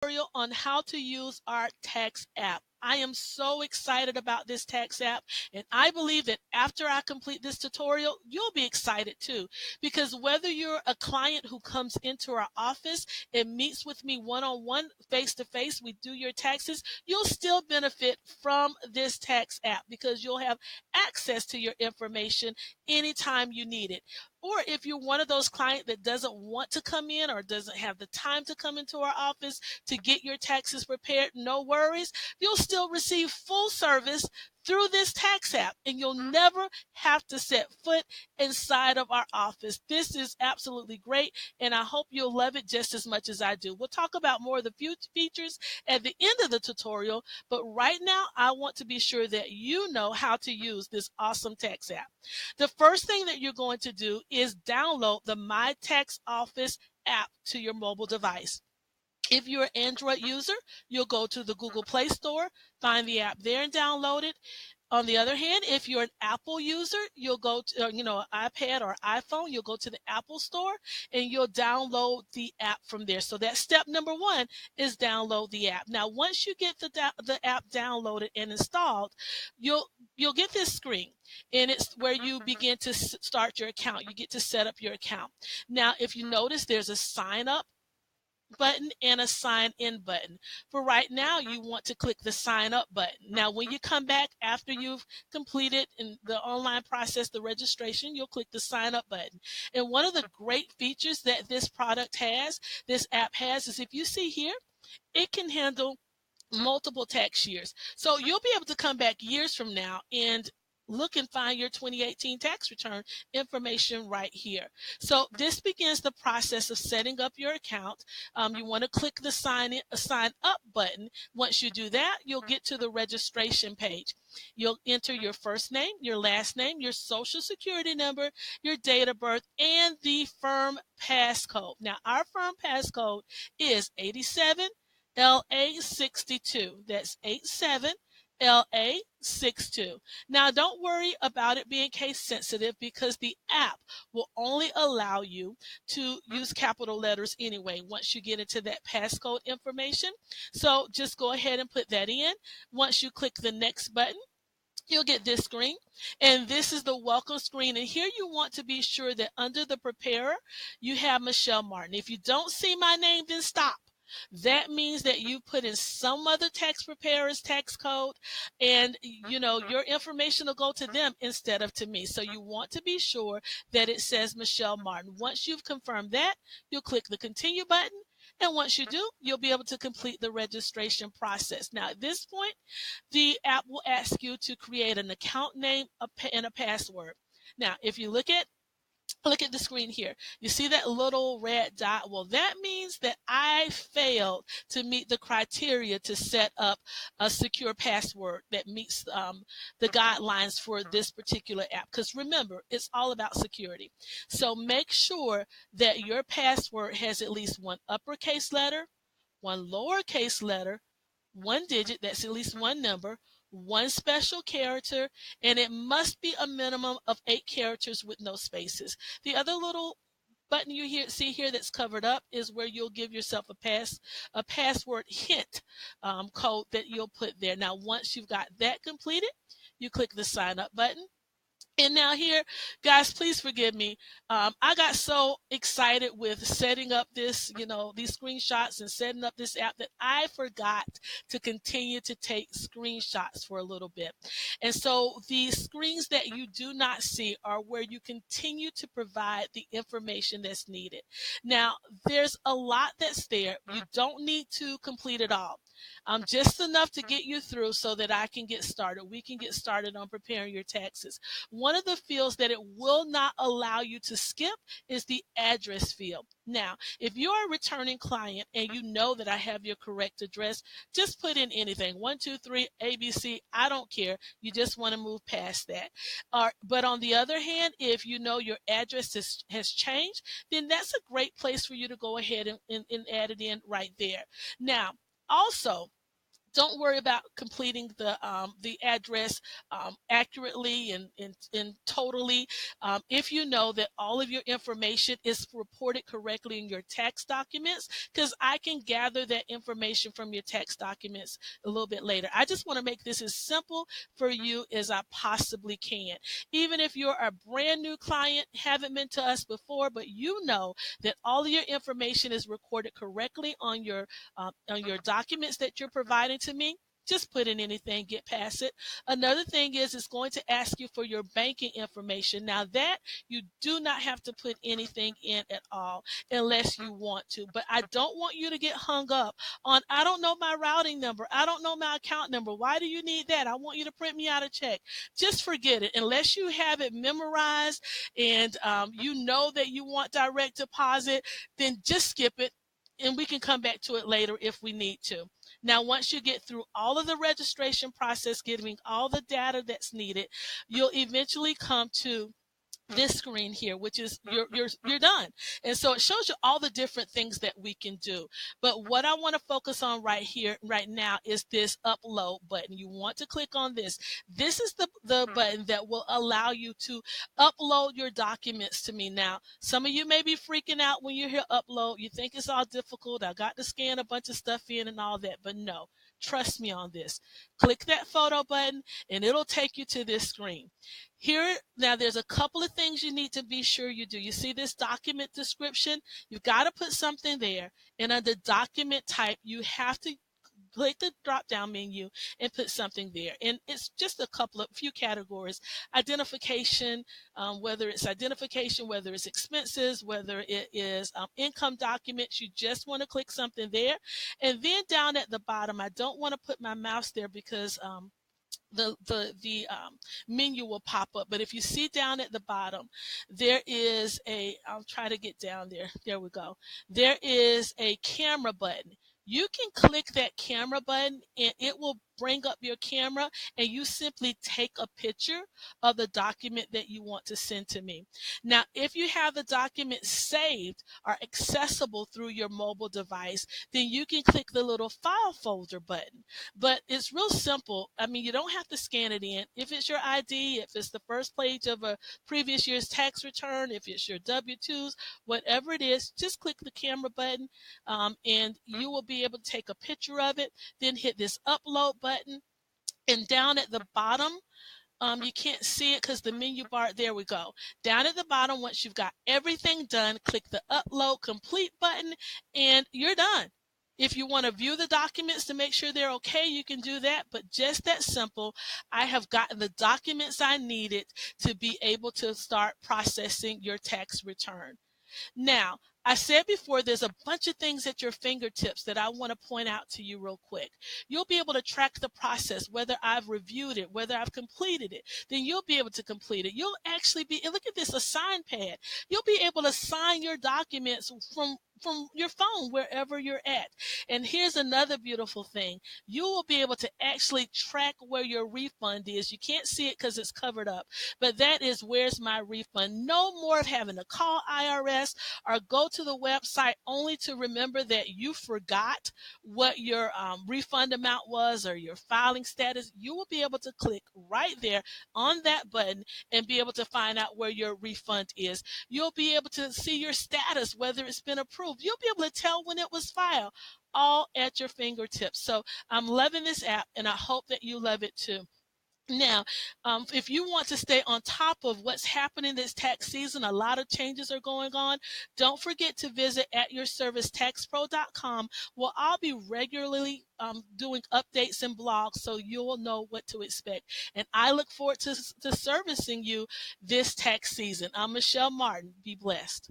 tutorial on how to use our tax app. I am so excited about this tax app, and I believe that after I complete this tutorial, you'll be excited too. Because whether you're a client who comes into our office and meets with me one-on-one, face-to-face, we do your taxes, you'll still benefit from this tax app because you'll have access to your information anytime you need it. Or if you're one of those clients that doesn't want to come in or doesn't have the time to come into our office to get your taxes prepared, no worries. You'll still receive full service through this tax app, and you'll never have to set foot inside of our office. This is absolutely great, and I hope you'll love it just as much as I do. We'll talk about more of the features at the end of the tutorial, but right now I want to be sure that you know how to use this awesome tax app. The first thing that you're going to do is download the My Tax Office app to your mobile device. If you're an Android user, you'll go to the Google Play Store, find the app there and download it. On the other hand, if you're an Apple user, you'll go to, an iPad or iPhone, you'll go to the Apple Store and you'll download the app from there. So that's step number one, is download the app. Now, once you get the app downloaded and installed, you'll get this screen, and it's where you begin to start your account. You get to set up your account. Now, if you notice, there's a sign up button and a sign in button. For right now, you want to click the sign up button. Now, when you come back after you've completed in the online process, the registration, you'll click the sign up button. And one of the great features that this app has, is if you see here, it can handle multiple tax years. So you'll be able to come back years from now and look and find your 2018 tax return information right here. So this begins the process of setting up your account. You want to click the sign up button. Once you do that, you'll get to the registration page. You'll enter your first name, your last name, your social security number, your date of birth, and the firm passcode. Now, our firm passcode is 87 LA62. That's 87 LA62. Now, don't worry about it being case sensitive because the app will only allow you to use capital letters anyway once you get into that passcode information. So just go ahead and put that in. Once you click the next button, you'll get this screen, and this is the welcome screen. And here you want to be sure that under the preparer, you have Michelle Martin. If you don't see my name, then stop. That means that you put in some other tax preparer's tax code, and your information will go to them instead of to me. So you want to be sure that it says Michelle Martin. Once you've confirmed that, you'll click the continue button. And once you do, you'll be able to complete the registration process. Now, at this point, the app will ask you to create an account name and a password. Now, if you look at the screen here, you see that little red dot? Well, that means that I failed to meet the criteria to set up a secure password that meets the guidelines for this particular app. Because remember, it's all about security. So make sure that your password has at least one uppercase letter, one lowercase letter, one digit, that's at least one number, one special character, and it must be a minimum of 8 characters with no spaces. The other little button you see here that's covered up is where you'll give yourself a password hint code that you'll put there. Now, once you've got that completed, you click the sign up button. And now here, guys, please forgive me. I got so excited with setting up this, these screenshots and setting up this app that I forgot to continue to take screenshots for a little bit. And so the screens that you do not see are where you continue to provide the information that's needed. Now, there's a lot that's there. You don't need to complete it all. Just enough to get you through so that I can get started. We can get started on preparing your taxes. One of the fields that it will not allow you to skip is the address field. Now, if you're a returning client and you know that I have your correct address, just put in anything, 123 ABC. I don't care. You just want to move past that. But on the other hand, if you know your address has changed, then that's a great place for you to go ahead and add it in right there. Now, also, Don't worry about completing the address accurately and totally. If you know that all of your information is reported correctly in your tax documents, because I can gather that information from your tax documents a little bit later. I just want to make this as simple for you as I possibly can. Even if you're a brand new client, haven't been to us before, but you know that all of your information is recorded correctly on your documents that you're providing to me, just put in anything, get past it. Another thing is it's going to ask you for your banking information. Now that you do not have to put anything in at all unless you want to. But I don't want you to get hung up on, I don't know my routing number. I don't know my account number. Why do you need that? I want you to print me out a check. Just forget it. Unless you have it memorized and you know that you want direct deposit, then just skip it and we can come back to it later if we need to. Now, once you get through all of the registration process, giving all the data that's needed, you'll eventually come to this screen here, which is you're done. And so it shows you all the different things that we can do. But what I want to focus on right here, right now, is this upload button. You want to click on this. This is the button that will allow you to upload your documents to me. Now, some of you may be freaking out when you hear upload. You think it's all difficult. I got to scan a bunch of stuff in and all that, but no. Trust me on this. Click that photo button and it'll take you to this screen. Here, now there's a couple of things you need to be sure you do. You see this document description? You've got to put something there. And under document type, you have to click the drop down menu and put something there. And it's just a few categories. Identification, whether it's identification, whether it's expenses, whether it is income documents, you just want to click something there. And then down at the bottom, I don't want to put my mouse there because the menu will pop up. But if you see down at the bottom, there is I'll try to get down there. There we go. There is a camera button. You can click that camera button and it will bring up your camera and you simply take a picture of the document that you want to send to me. Now, if you have the document saved or accessible through your mobile device, then you can click the little file folder button. But it's real simple. I mean, you don't have to scan it in. If it's your ID, if it's the first page of a previous year's tax return, if it's your W-2s, whatever it is, just click the camera button and you will be able to take a picture of it, then hit this upload button. And down at the bottom, you can't see it because the menu bar, there we go. Down at the bottom, once you've got everything done, click the upload complete button and you're done. If you want to view the documents to make sure they're okay, you can do that. But just that simple, I have gotten the documents I needed to be able to start processing your tax return. Now, I said before, there's a bunch of things at your fingertips that I want to point out to you real quick. You'll be able to track the process, whether I've reviewed it, whether I've completed it. Then you'll be able to complete it. You'll actually be, look at this, a sign pad. You'll be able to sign your documents from your phone wherever you're at. And here's another beautiful thing. You will be able to actually track where your refund is. You can't see it because it's covered up, but that is where's my refund. No more of having to call IRS or go to the website only to remember that you forgot what your refund amount was or your filing status. You will be able to click right there on that button and be able to find out where your refund is. You'll be able to see your status, whether it's been approved. You'll be able to tell when it was filed, all at your fingertips. So I'm loving this app and I hope that you love it too. Now, if you want to stay on top of what's happening this tax season, a lot of changes are going on. Don't forget to visit at yourservicetaxpro.com where I'll be regularly doing updates and blogs so you'll know what to expect. And I look forward to servicing you this tax season. I'm Michelle Martin. Be blessed.